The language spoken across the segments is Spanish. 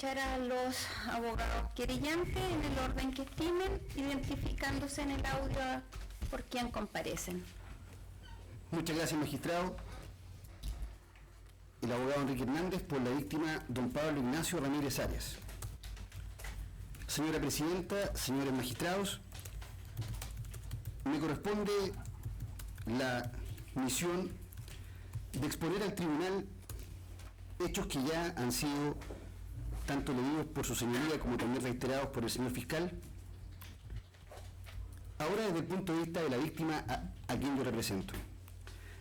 escuchar a los abogados querellantes en el orden que estimen, identificándose en el audio por quien comparecen. Muchas gracias, magistrado. El abogado Enrique Hernández por la víctima don Pablo Ignacio Ramírez Arias. Señora Presidenta, señores magistrados, me corresponde la misión de exponer al tribunal hechos que ya han sido tanto leídos por su señoría como también reiterados por el señor fiscal. Ahora desde el punto de vista de la víctima a quien yo represento.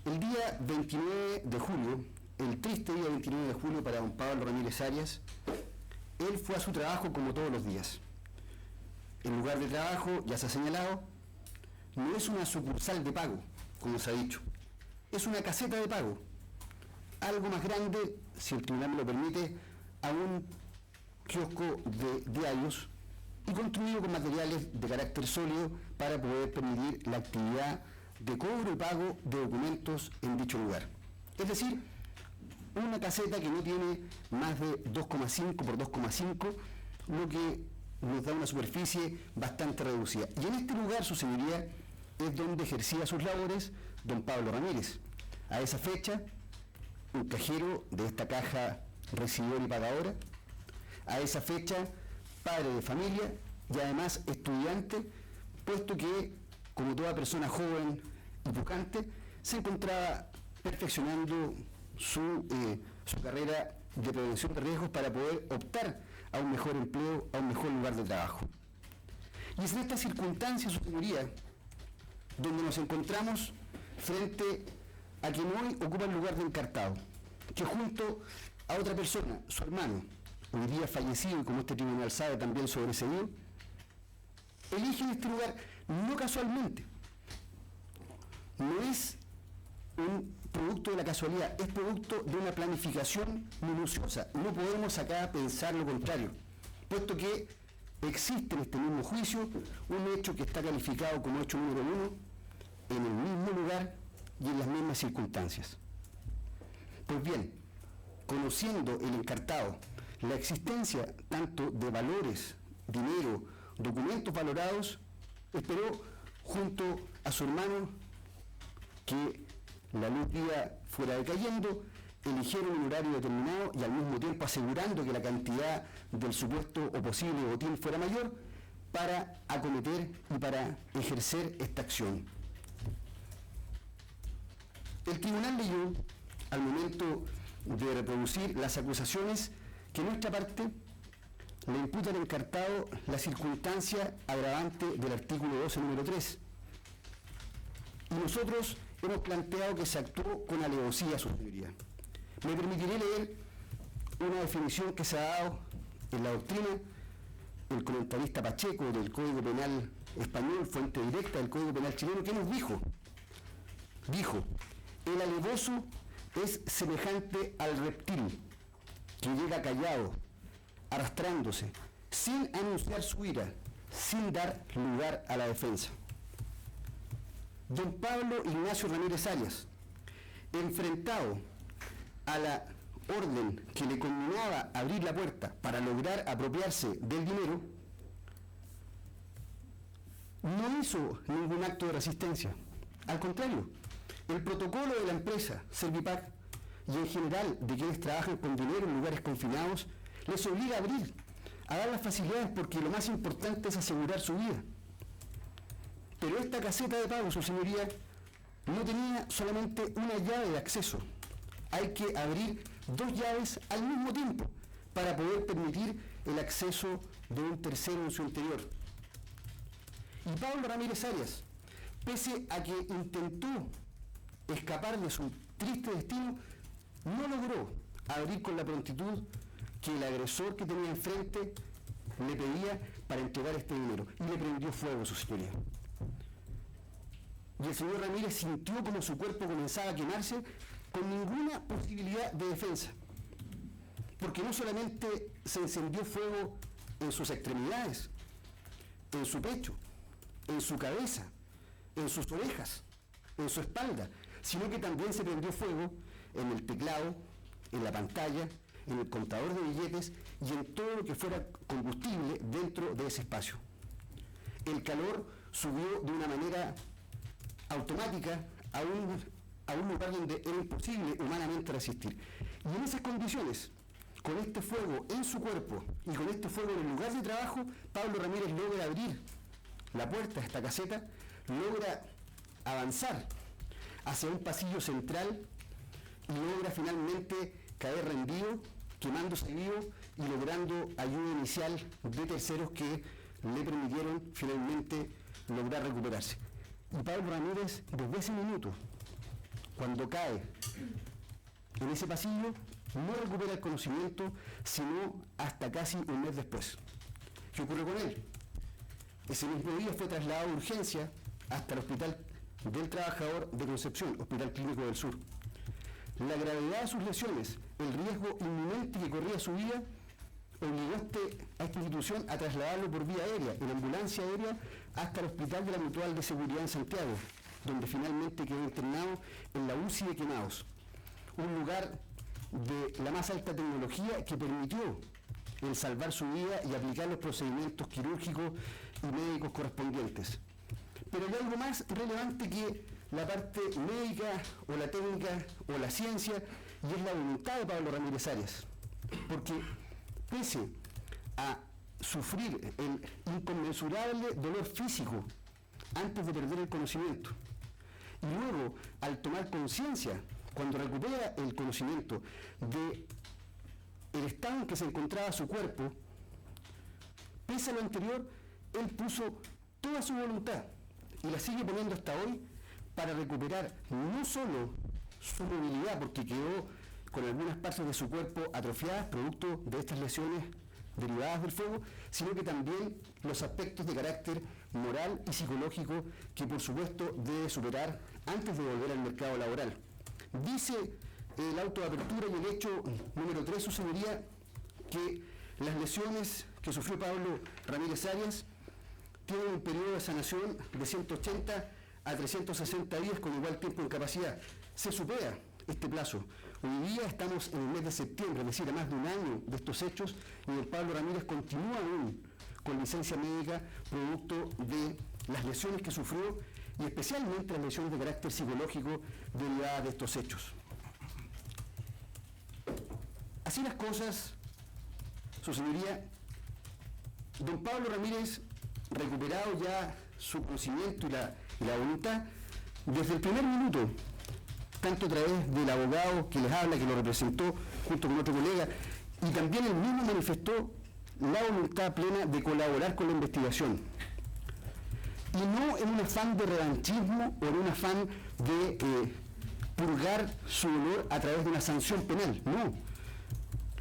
El día 29 de julio, el triste día 29 de julio para don Pablo Ramírez Arias, él fue a su trabajo como todos los días. El lugar de trabajo, ya se ha señalado, no es una sucursal de pago, como se ha dicho, es una caseta de pago, algo más grande, si el tribunal me lo permite, a un kiosco de diarios y construido con materiales de carácter sólido para poder permitir la actividad de cobro y pago de documentos en dicho lugar. Es decir, una caseta que no tiene más de 2,5 por 2,5, lo que nos da una superficie bastante reducida. Y en este lugar, su señoría, es donde ejercía sus labores don Pablo Ramírez. A esa fecha, un cajero de esta caja recibidora y pagadora, a esa fecha, padre de familia y además estudiante, puesto que, como toda persona joven y pujante, se encontraba perfeccionando su carrera de prevención de riesgos para poder optar a un mejor empleo, a un mejor lugar de trabajo. Y es en esta circunstancia, su señoría, donde nos encontramos frente a quien hoy ocupa el lugar de encartado, que junto a otra persona, su hermano, hoy día fallecido y como este tribunal sabe también sobreseído, eligen este lugar no casualmente. No es un producto de la casualidad, es producto de una planificación minuciosa. No podemos acá pensar lo contrario, puesto que existe en este mismo juicio un hecho que está calificado como hecho número 1 en el mismo lugar y en las mismas circunstancias. Pues bien, conociendo el encartado la existencia tanto de valores, dinero, documentos valorados, esperó junto a su hermano que la luz día fuera decayendo, eligieron un horario determinado y al mismo tiempo asegurando que la cantidad del supuesto o posible botín fuera mayor para acometer y para ejercer esta acción. El tribunal leyó, al momento de reproducir las acusaciones, que nuestra parte le imputa al encartado la circunstancia agravante del artículo 12, número 3. Y nosotros hemos planteado que se actuó con alevosía, su señoría. Me permitiré leer una definición que se ha dado en la doctrina. El comentarista Pacheco del Código Penal español, fuente directa del Código Penal chileno, ¿qué nos dijo? Dijo: el alevoso es semejante al reptil que llega callado, arrastrándose, sin anunciar su ira, sin dar lugar a la defensa. Don Pablo Ignacio Ramírez Arias, enfrentado a la orden que le conminaba a abrir la puerta para lograr apropiarse del dinero, no hizo ningún acto de resistencia. Al contrario, el protocolo de la empresa Servipac y en general de quienes trabajan con dinero en lugares confinados les obliga a abrir, a dar las facilidades, porque lo más importante es asegurar su vida. Pero esta caseta de pago, su señoría, no tenía solamente una llave de acceso. Hay que abrir 2 llaves al mismo tiempo para poder permitir el acceso de un tercero en su interior. Y Pablo Ramírez Arias, pese a que intentó escapar de su triste destino, no logró abrir con la prontitud que el agresor que tenía enfrente le pedía para entregar este dinero, y le prendió fuego, su señoría. Y el señor Ramírez sintió como su cuerpo comenzaba a quemarse con ninguna posibilidad de defensa, porque no solamente se encendió fuego en sus extremidades, en su pecho, en su cabeza, en sus orejas, en su espalda, sino que también se prendió fuego en el teclado, en la pantalla en el contador de billetes y en todo lo que fuera combustible dentro de ese espacio. El calor subió de una manera automática a un lugar donde era imposible humanamente resistir. Y en esas condiciones, con este fuego en su cuerpo y con este fuego en el lugar de trabajo, Pablo Ramírez logra abrir la puerta de esta caseta, logra avanzar hacia un pasillo central y logra finalmente caer rendido, quemándose vivo y logrando ayuda inicial de terceros que le permitieron finalmente lograr recuperarse. Y Pablo Ramírez, desde ese minuto, cuando cae en ese pasillo, no recupera el conocimiento, sino hasta casi un mes después. ¿Qué ocurre con él? Ese mismo día fue trasladado a urgencia hasta el Hospital del Trabajador de Concepción, Hospital Clínico del Sur. La gravedad de sus lesiones, el riesgo inminente que corría su vida, obligó a esta institución a trasladarlo por vía aérea, en ambulancia aérea, hasta el Hospital de la Mutual de Seguridad en Santiago, donde finalmente quedó internado en la UCI de Quemados, un lugar de la más alta tecnología que permitió el salvar su vida y aplicar los procedimientos quirúrgicos y médicos correspondientes. Pero hay algo más relevante que la parte médica o la técnica o la ciencia, y es la voluntad de Pablo Ramírez Arias, porque pese a sufrir el inconmensurable dolor físico antes de perder el conocimiento, y luego al tomar conciencia, cuando recupera el conocimiento de el estado en que se encontraba su cuerpo, pese a lo anterior, él puso toda su voluntad y la sigue poniendo hasta hoy para recuperar no solo su movilidad, porque quedó con algunas partes de su cuerpo atrofiadas producto de estas lesiones derivadas del fuego, sino que también los aspectos de carácter moral y psicológico que por supuesto debe superar antes de volver al mercado laboral. Dice el auto de apertura y el hecho número 3, su señoría, que las lesiones que sufrió Pablo Ramírez Arias tienen un periodo de sanación de 180 a 360 días con igual tiempo de incapacidad. Se supera este plazo. Hoy día estamos en el mes de septiembre, es decir, a más de un año de estos hechos, y el Pablo Ramírez continúa aún con licencia médica producto de las lesiones que sufrió y especialmente las lesiones de carácter psicológico derivadas de estos hechos. Así las cosas, su señoría, don Pablo Ramírez, recuperado ya su conocimiento y la voluntad, desde el primer minuto, tanto a través del abogado que les habla, que lo representó junto con otro colega, y también él mismo manifestó la voluntad plena de colaborar con la investigación. Y no en un afán de revanchismo o en un afán de purgar su dolor a través de una sanción penal, no.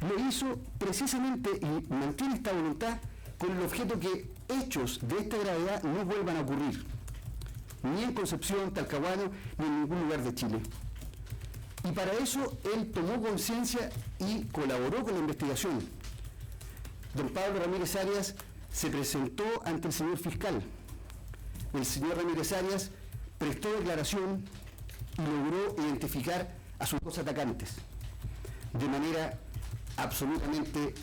Lo hizo precisamente y mantiene esta voluntad con el objeto que hechos de esta gravedad no vuelvan a ocurrir, ni en Concepción, Talcahuano, ni en ningún lugar de Chile. Y para eso él tomó conciencia y colaboró con la investigación. Don Pablo Ramírez Arias se presentó ante el señor fiscal. El señor Ramírez Arias prestó declaración y logró identificar a sus dos atacantes de manera absolutamente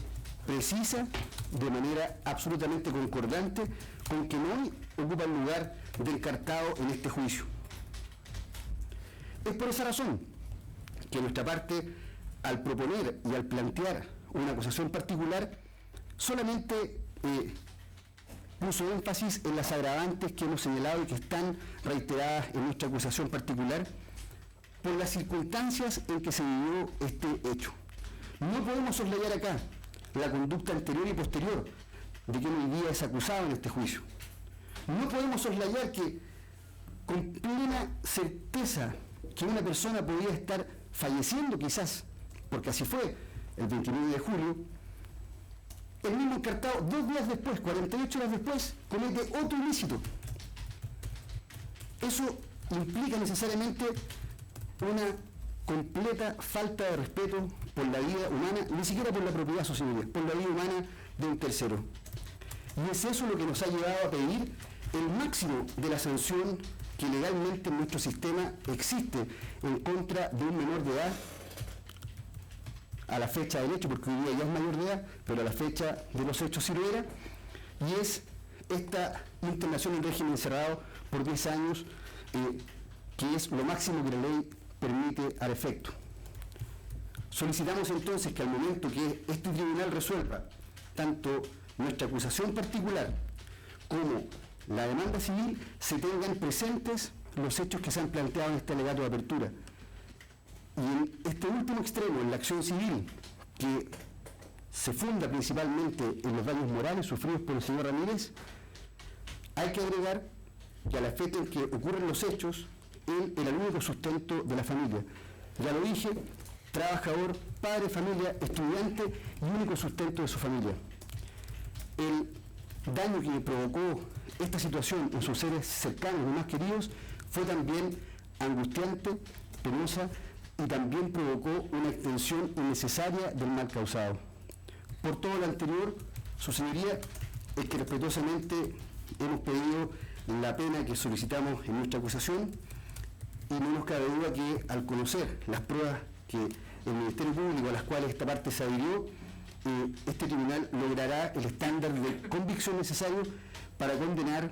precisa, de manera absolutamente concordante con quien hoy ocupa el lugar del cartado en este juicio. Es por esa razón que nuestra parte, al proponer y al plantear una acusación particular, solamente puso énfasis en las agravantes que hemos señalado y que están reiteradas en nuestra acusación particular por las circunstancias en que se vivió este hecho. No podemos soslayar acá la conducta anterior y posterior de quien hoy día es acusado en este juicio. No podemos soslayar que con plena certeza que una persona podía estar falleciendo quizás, porque así fue, el 29 de julio, el mismo encartado 2 días después, 48 horas después, comete otro ilícito. Eso implica necesariamente una completa falta de respeto por la vida humana, ni siquiera por la propiedad social, por la vida humana de un tercero. Y es eso lo que nos ha llevado a pedir el máximo de la sanción que legalmente en nuestro sistema existe en contra de un menor de edad a la fecha del hecho, porque hoy día ya es mayor de edad, pero a la fecha de los hechos sí lo era, y es esta internación en régimen cerrado por 10 años, que es lo máximo que la ley permite al efecto. Solicitamos entonces que al momento que este tribunal resuelva tanto nuestra acusación particular como la demanda civil, se tengan presentes los hechos que se han planteado en este alegato de apertura. Y en este último extremo, en la acción civil, que se funda principalmente en los daños morales sufridos por el señor Ramírez, hay que agregar que a la fecha en que ocurren los hechos, él era el único sustento de la familia. Ya lo dije, trabajador, padre de familia, estudiante y único sustento de su familia. El daño que provocó esta situación en sus seres cercanos y más queridos fue también angustiante, penosa, y también provocó una extensión innecesaria del mal causado. Por todo lo anterior, su señoría, es que respetuosamente hemos pedido la pena que solicitamos en nuestra acusación, y no nos cabe duda que al conocer las pruebas que el Ministerio Público a las cuales esta parte se adhirió, este tribunal logrará el estándar de convicción necesario para condenar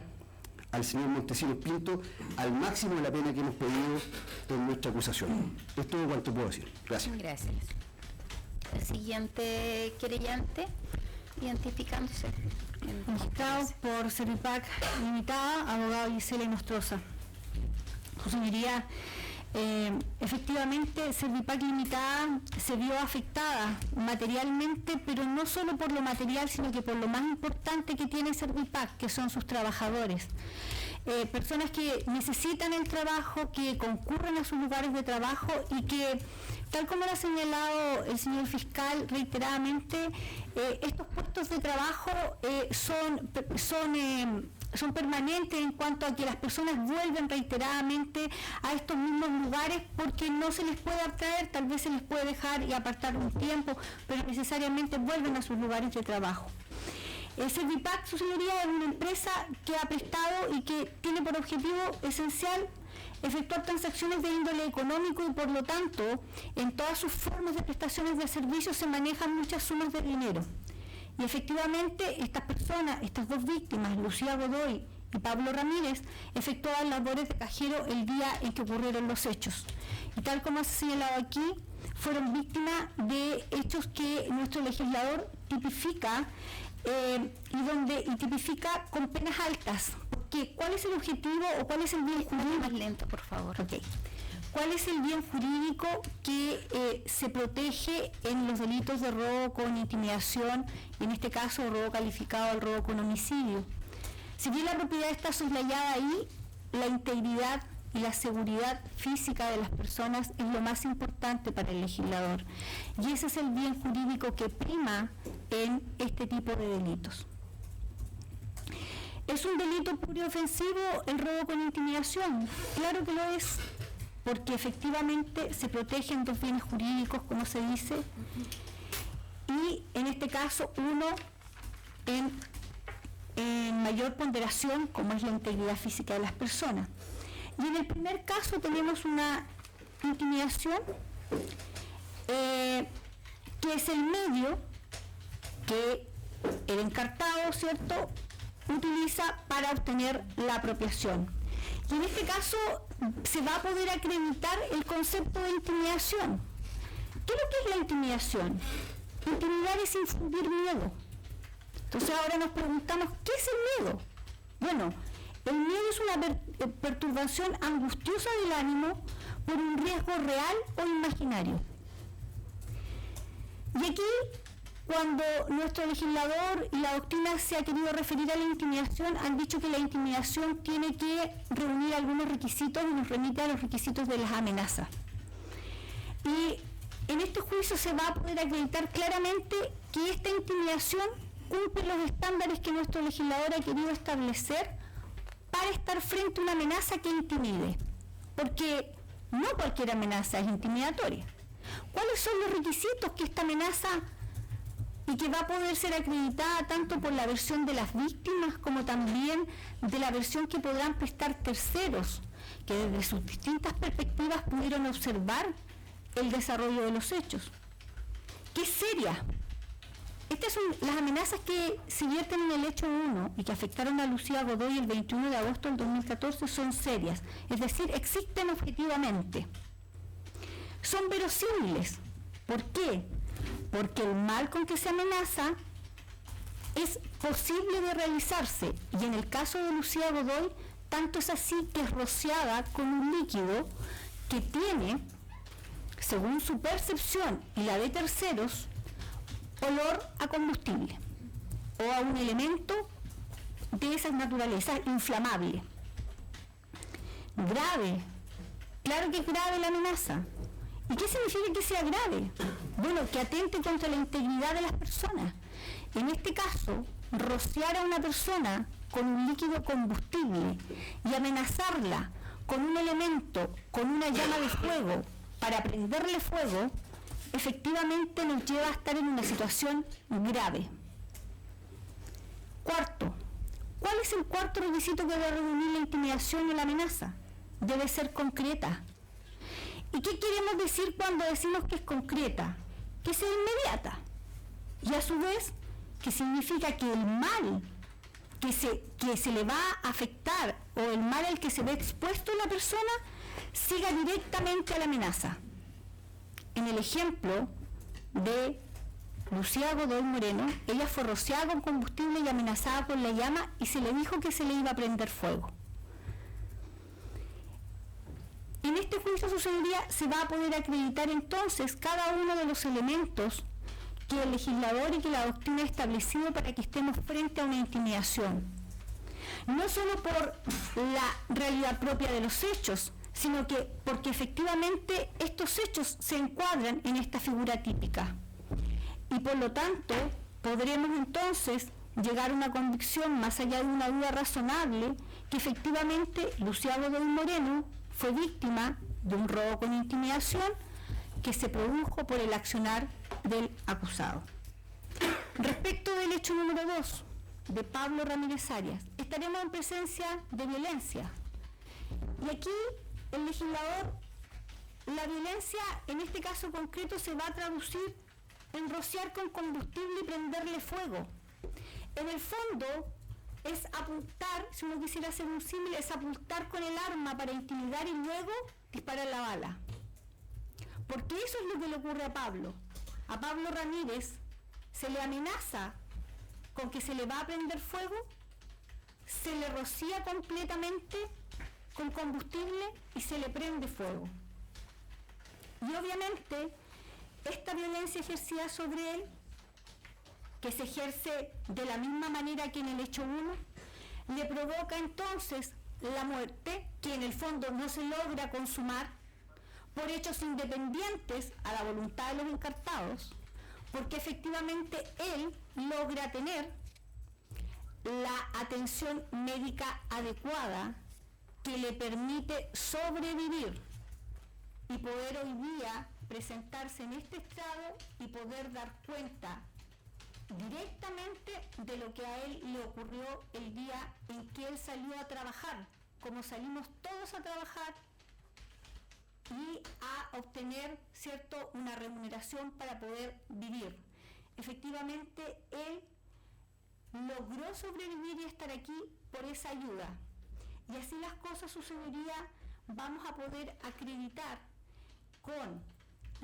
al señor Montesinos Pinto al máximo de la pena que hemos pedido en nuestra acusación. Es todo cuanto puedo decir. Gracias. Gracias. El siguiente querellante, identificándose. Magistrado por Servipac Limitada, abogado Gisela Nostroza. Su señoría, efectivamente Servipac Limitada se vio afectada materialmente, pero no solo por lo material, sino que por lo más importante que tiene Servipac, que son sus trabajadores. Personas que necesitan el trabajo, que concurren a sus lugares de trabajo y que, tal como lo ha señalado el señor fiscal reiteradamente, estos puestos de trabajo son permanentes en cuanto a que las personas vuelven reiteradamente a estos mismos lugares porque no se les puede atraer, tal vez se les puede dejar y apartar un tiempo, pero necesariamente vuelven a sus lugares de trabajo. Servipac, su señoría, es una empresa que ha prestado y que tiene por objetivo esencial efectuar transacciones de índole económico y por lo tanto en todas sus formas de prestaciones de servicios se manejan muchas sumas de dinero. Y efectivamente estas personas, estas dos víctimas, Lucía Godoy y Pablo Ramírez, efectuaban labores de cajero el día en que ocurrieron los hechos. Y tal como se ha señalado aquí, fueron víctimas de hechos que nuestro legislador tipifica y tipifica con penas altas. Porque ¿cuál es el objetivo o cuál es el bien jurídico? Más lento, por favor. Okay. ¿Cuál es el bien jurídico que se protege en los delitos de robo con intimidación, y en este caso robo calificado al robo con homicidio? Si bien la propiedad está soslayada ahí, la integridad y la seguridad física de las personas es lo más importante para el legislador. Y ese es el bien jurídico que prima en este tipo de delitos. ¿Es un delito puro y ofensivo el robo con intimidación? Claro que lo es, porque efectivamente se protegen dos bienes jurídicos, como se dice, y en este caso uno en mayor ponderación, como es la integridad física de las personas. Y en el primer caso tenemos una intimidación que es el medio que el encartado, ¿cierto?, utiliza para obtener la apropiación. Y en este caso se va a poder acreditar el concepto de intimidación. ¿Qué es lo que es la intimidación? Intimidar es infundir miedo. Entonces ahora nos preguntamos, ¿qué es el miedo? Bueno, el miedo es una perturbación angustiosa del ánimo por un riesgo real o imaginario. Y aquí, cuando nuestro legislador y la doctrina se ha querido referir a la intimidación, han dicho que la intimidación tiene que reunir algunos requisitos y nos remite a los requisitos de las amenazas. Y en este juicio se va a poder acreditar claramente que esta intimidación cumple los estándares que nuestro legislador ha querido establecer para estar frente a una amenaza que intimide. Porque no cualquier amenaza es intimidatoria. ¿Cuáles son los requisitos que esta amenaza y que va a poder ser acreditada tanto por la versión de las víctimas como también de la versión que podrán prestar terceros, que desde sus distintas perspectivas pudieron observar el desarrollo de los hechos? que es seria. Estas son las amenazas que se vierten en el hecho 1 y que afectaron a Lucía Godoy el 21 de agosto del 2014 son serias, es decir, existen objetivamente. Son verosímiles. ¿Por qué? Porque el mal con que se amenaza es posible de realizarse, y en el caso de Lucía Godoy, tanto es así que es rociada con un líquido que tiene, según su percepción y la de terceros, olor a combustible o a un elemento de esas naturalezas inflamable. Grave. Claro que es grave la amenaza. ¿Y qué significa que sea grave? Bueno, que atente contra la integridad de las personas. En este caso, rociar a una persona con un líquido combustible y amenazarla con un elemento, con una llama de fuego, para prenderle fuego, efectivamente nos lleva a estar en una situación grave. Cuarto, ¿cuál es el cuarto requisito que debe reunir la intimidación o la amenaza? Debe ser concreta. ¿Y qué queremos decir cuando decimos que es concreta? Que sea inmediata. Y a su vez, que significa que el mal que se le va a afectar o el mal al que se ve expuesto la persona siga directamente a la amenaza. En el ejemplo de Lucía Godoy Moreno, ella fue rociada con combustible y amenazada con la llama y se le dijo que se le iba a prender fuego. En este juicio, su señoría, se va a poder acreditar entonces cada uno de los elementos que el legislador y que la doctrina ha establecido para que estemos frente a una intimidación. No solo por la realidad propia de los hechos, sino que porque efectivamente estos hechos se encuadran en esta figura típica. Y por lo tanto, podremos entonces llegar a una convicción más allá de una duda razonable que efectivamente Lucía Godoy Moreno fue víctima de un robo con intimidación que se produjo por el accionar del acusado. Respecto del hecho número 2, de Pablo Ramírez Arias, estaremos en presencia de violencia. Y aquí el legislador, la violencia en este caso concreto se va a traducir en rociar con combustible y prenderle fuego. En el fondo es apuntar, si uno quisiera hacer un símil, es apuntar con el arma para intimidar y luego disparar la bala. Porque eso es lo que le ocurre a Pablo. A Pablo Ramírez se le amenaza con que se le va a prender fuego, se le rocía completamente con combustible y se le prende fuego. Y obviamente esta violencia ejercida sobre él, que se ejerce de la misma manera que en el hecho 1, le provoca entonces la muerte, que en el fondo no se logra consumar por hechos independientes a la voluntad de los encartados, porque efectivamente él logra tener la atención médica adecuada que le permite sobrevivir y poder hoy día presentarse en este estrado y poder dar cuenta directamente de lo que a él le ocurrió el día en que él salió a trabajar, como salimos todos a trabajar, y a obtener, ¿cierto?, una remuneración para poder vivir. Efectivamente, él logró sobrevivir y estar aquí por esa ayuda. Y así las cosas, su señoría, vamos a poder acreditar con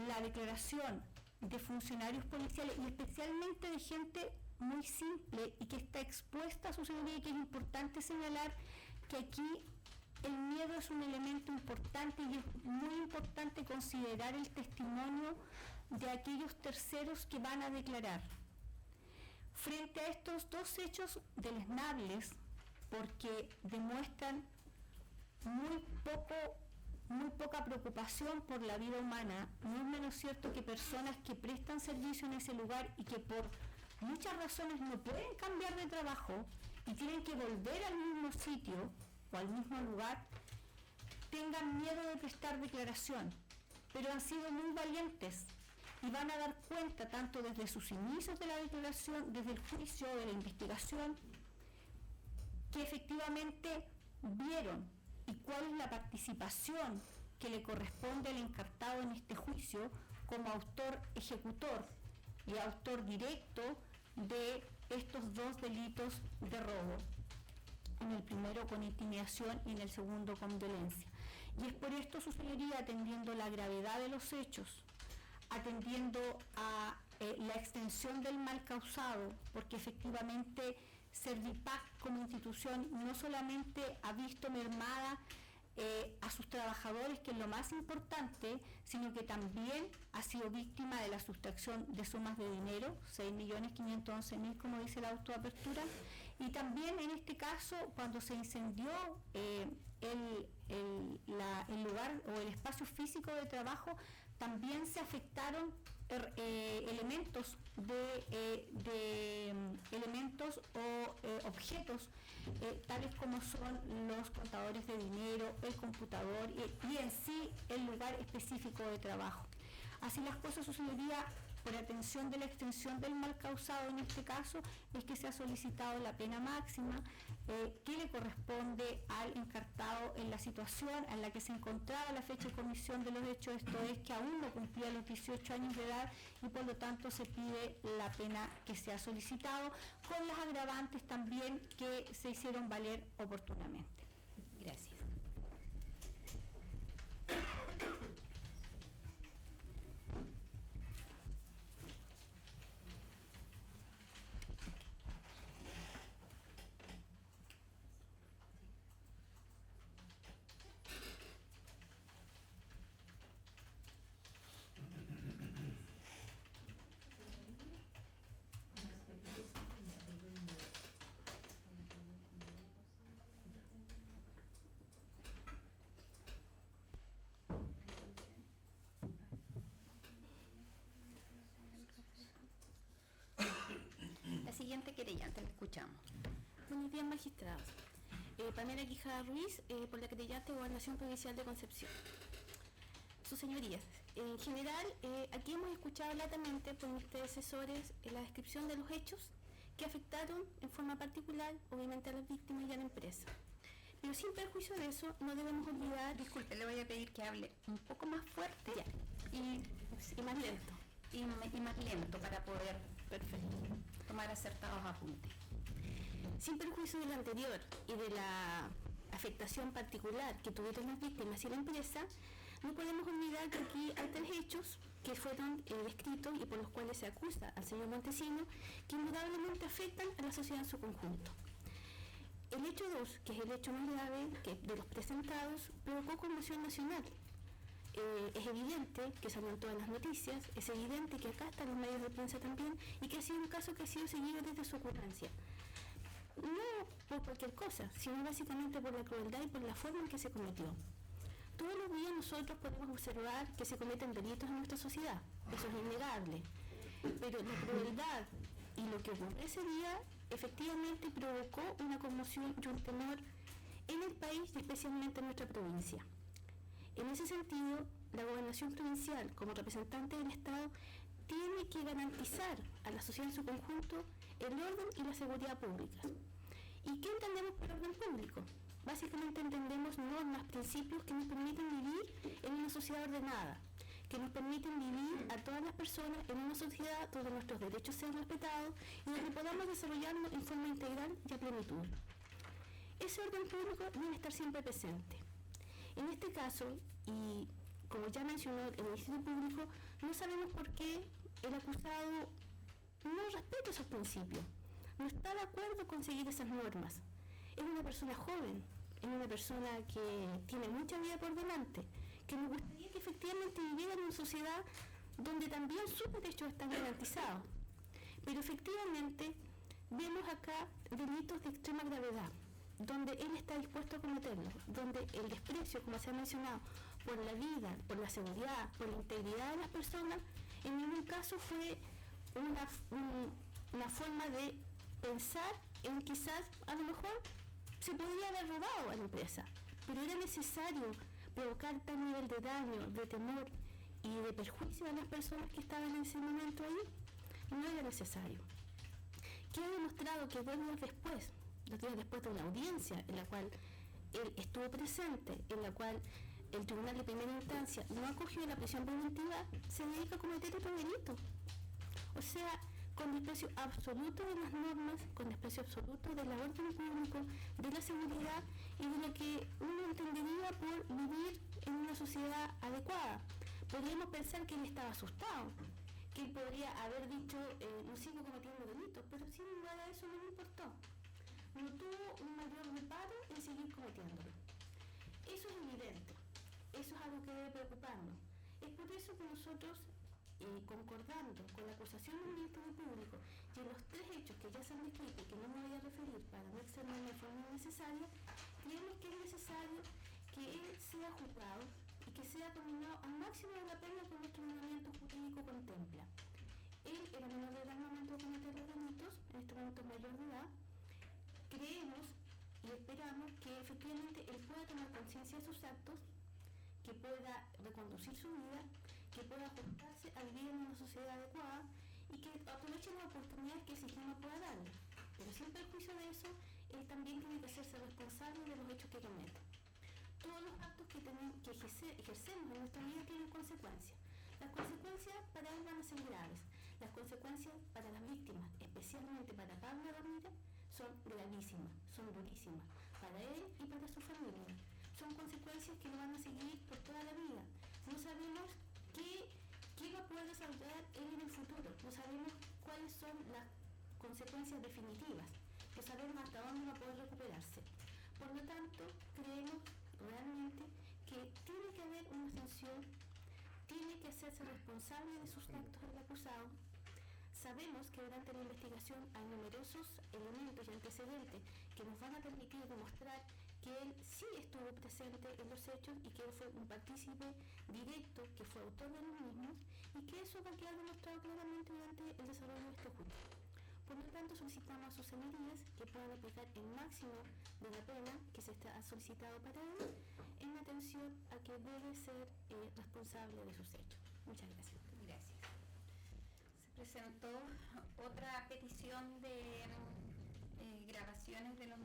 la declaración de funcionarios policiales y especialmente de gente muy simple y que está expuesta a su señoría, y que es importante señalar que aquí el miedo es un elemento importante y es muy importante considerar el testimonio de aquellos terceros que van a declarar. Frente a estos dos hechos deleznables, porque demuestran muy poca preocupación por la vida humana, no es menos cierto que personas que prestan servicio en ese lugar y que por muchas razones no pueden cambiar de trabajo y tienen que volver al mismo sitio o al mismo lugar, tengan miedo de prestar declaración, pero han sido muy valientes y van a dar cuenta tanto desde sus inicios de la declaración, desde el juicio, de la investigación, que efectivamente vieron y cuál es la participación que le corresponde al encartado en este juicio como autor ejecutor y autor directo de estos dos delitos de robo, en el primero con intimidación y en el segundo con violencia. Y es por esto, su señoría, atendiendo la gravedad de los hechos, atendiendo a la extensión del mal causado, porque efectivamente Servipac como institución no solamente ha visto mermada a sus trabajadores, que es lo más importante, sino que también ha sido víctima de la sustracción de sumas de dinero, 6.511.000, como dice la autoapertura, y también en este caso, cuando se incendió el lugar o el espacio físico de trabajo, también se afectaron elementos elementos o objetos tales como son los contadores de dinero, el computador y en sí el lugar específico de trabajo. Así las cosas, su señoría, por atención de la extensión del mal causado en este caso, es que se ha solicitado la pena máxima que le corresponde al encartado en la situación en la que se encontraba a la fecha de comisión de los hechos, esto es que aún no cumplía los 18 años de edad, y por lo tanto se pide la pena que se ha solicitado, con las agravantes también que se hicieron valer oportunamente. Gracias. La siguiente querellante, la escuchamos. Buenos días, magistrados. Pamela Quijada Ruiz, por la querellante Gobernación Provincial de Concepción. Sus señorías, en general, aquí hemos escuchado latamente por mis predecesores la descripción de los hechos que afectaron en forma particular, obviamente, a las víctimas y a la empresa. Pero sin perjuicio de eso, no debemos olvidar... Disculpe, le voy a pedir que hable un poco más fuerte Ya. Y más lento. y más lento para poder tomar acertados apuntes. Sin perjuicio de lo anterior y de la afectación particular que tuvieron las víctimas y la empresa, no podemos olvidar que aquí hay tres hechos que fueron descritos y por los cuales se acusa al señor Montesino, que indudablemente afectan a la sociedad en su conjunto. El hecho 2, que es el hecho más grave de los presentados, provocó conmoción nacional. Es evidente que salió en todas las noticias, es evidente que acá están los medios de prensa también, y que ha sido un caso que ha sido seguido desde su ocurrencia. No por cualquier cosa, sino básicamente por la crueldad y por la forma en que se cometió. Todos los días nosotros podemos observar que se cometen delitos en nuestra sociedad, eso es innegable, pero la crueldad y lo que ocurrió ese día efectivamente provocó una conmoción y un temor en el país y especialmente en nuestra provincia. En ese sentido, la Gobernación Provincial, como representante del Estado, tiene que garantizar a la sociedad en su conjunto el orden y la seguridad pública. ¿Y qué entendemos por orden público? Básicamente entendemos normas, principios que nos permiten vivir en una sociedad ordenada, que nos permiten vivir a todas las personas en una sociedad donde nuestros derechos sean respetados y donde podamos desarrollarnos en forma integral y a plenitud. Ese orden público debe estar siempre presente. En este caso, y como ya mencionó el Ministerio Público, no sabemos por qué el acusado no respeta esos principios, no está de acuerdo con seguir esas normas. Es una persona joven, es una persona que tiene mucha vida por delante, que nos gustaría que efectivamente viviera en una sociedad donde también sus derechos están garantizados. Pero efectivamente vemos acá delitos de extrema gravedad, donde él está dispuesto a cometerlos, donde el desprecio, como se ha mencionado, por la vida, por la seguridad, por la integridad de las personas, en ningún caso fue una forma de pensar en quizás, a lo mejor, se podría haber robado a la empresa, pero era necesario provocar tal nivel de daño, de temor y de perjuicio a las personas que estaban en ese momento ahí. No era necesario. Queda demostrado que 2 días después de una audiencia en la cual él estuvo presente, en la cual el Tribunal de Primera Instancia no acogió la prisión preventiva, se dedica a cometer otro delito. O sea, con desprecio absoluto de las normas, con desprecio absoluto del orden público, de la seguridad y de lo que uno entendería por vivir en una sociedad adecuada. Podríamos pensar que él estaba asustado, que él podría haber dicho, no sigo cometiendo delitos, pero sin lugar a eso no le importó. No tuvo un mayor reparo en seguir cometiéndolo. Eso es evidente, eso es algo que debe preocuparnos. Es por eso que nosotros, concordando con la acusación del Ministerio Público y en los 3 hechos que ya se han descrito y que no me voy a referir para no extenderme de forma innecesaria, creemos que es necesario que él sea juzgado y que sea condenado al máximo de la pena que nuestro ordenamiento jurídico contempla. Él era menor de edad al momento de cometer los delitos, en este momento es mayor de edad. Creemos y esperamos que efectivamente él pueda tomar conciencia de sus actos, que pueda reconducir su vida, que pueda ajustarse a vivir en una sociedad adecuada y que aproveche las oportunidades que el sistema pueda darle. Pero sin perjuicio de eso, él también tiene que hacerse responsable de los hechos que comete. Todos los actos que ejercemos en nuestra vida tienen consecuencias. Las consecuencias para él van a ser graves. Las consecuencias para las víctimas, especialmente para Pablo Ramírez, son gravísimas, son durísimas, para él y para su familia. Son consecuencias que lo van a seguir por toda la vida. No sabemos qué va a poder desarrollar él en el futuro. No sabemos cuáles son las consecuencias definitivas. No sabemos hasta dónde va a poder recuperarse. Por lo tanto, creemos realmente que tiene que haber una sanción, tiene que hacerse responsable de sus actos el acusado. Sabemos que durante la investigación hay numerosos elementos y antecedentes que nos van a permitir demostrar que él sí estuvo presente en los hechos y que él fue un partícipe directo, que fue autor de los mismos, y que eso va a quedar demostrado claramente durante el desarrollo de este juicio. Por lo tanto, solicitamos a sus señorías que puedan aplicar el máximo de la pena que se ha solicitado para él en atención a que debe ser responsable de sus hechos. Muchas gracias. Gracias. Se presentó otra petición de grabaciones de los